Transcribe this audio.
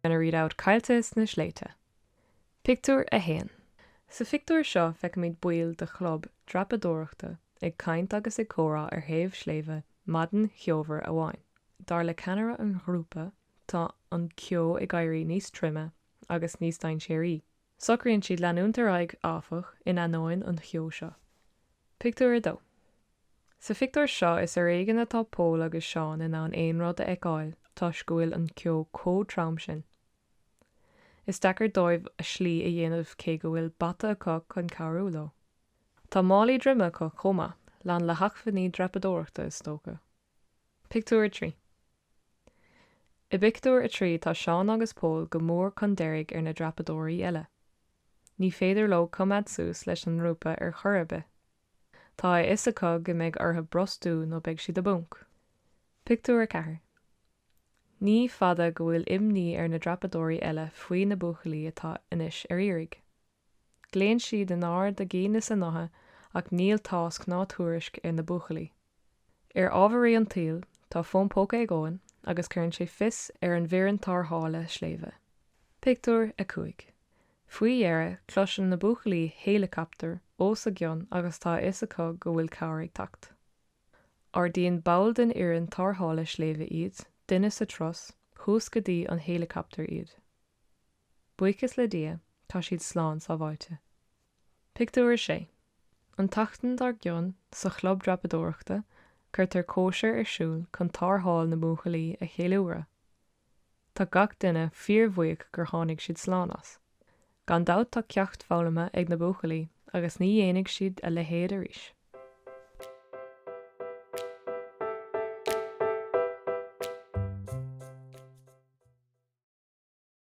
gonna read out Caillte na Sléibhte. Pictiúr a haon. Sa pictiúr seo feicimid buail de chlub drapadóireachta ag caint agus ag córa ar thaobh Sléibhte madan cheover amháin. Dar le ceanara an grúpa tá an cio ag éirí níos trime agus níos dain séirí. Socraíonn siad leanúntar aig áfach in anóin an cio seo. Pictiúr dó. Sa pictiúr seo is ar éigean atá Pól agus Seán in an aon rud ag gáil tá scoil an cio có-tram sin. Is dechar dóibh a slí a dhéanamh cé go bhfuil bata acu chun cabhrú lo. Tá málaí drime acu chomá lean le hachfaní drapadóireachta is tóca. Pictiúr 3. I pictiúr a trí tá Seán agus Pól go mór chun deirg ar na drapadóirí eile. Ní féidir lo cumad sús leis an rúpa ar chorbe. Tá is acu go méid ortha brostú nó beag siad a bunk. Pictiúr 4. Ní fada go bhfuil imní ar na drapadóirí eile faoi na buachalaí atá inis ar iarraig. Gléann siad an áir de géine sa notha ach níl tásc ná tuairisc ar na buachalaí. Ar ábharí an tíl tá fónpóca ag gáin agus cuireann sé fis ar an bhíreann tarthála Sléibhte. Pictiúr 5. Faoi dhearra cloiseann na buachalaí héileacaptar os a gcionn agus tá is acu go bhfuil cabhair ag tacht. Ardíonn bail den iarrainn tarthála Sléibhte iad, duine sa tros, chús go dtí an héileacaptar iad. Buchas le dia tá siad sláán sa bhaite. Pictiúr 6. An tachtan dar gcionn sa chlub drapadóireachta chuirt ar cóisir ar siúl chun tartháil na buachalaí a chéiliúra. Tá gach duine fíormhuaich gur tháinig siad sláán as. Gan dát tá ceacht fálamma ag na buachalaí agus ní dhéananig siad a lehéad arís.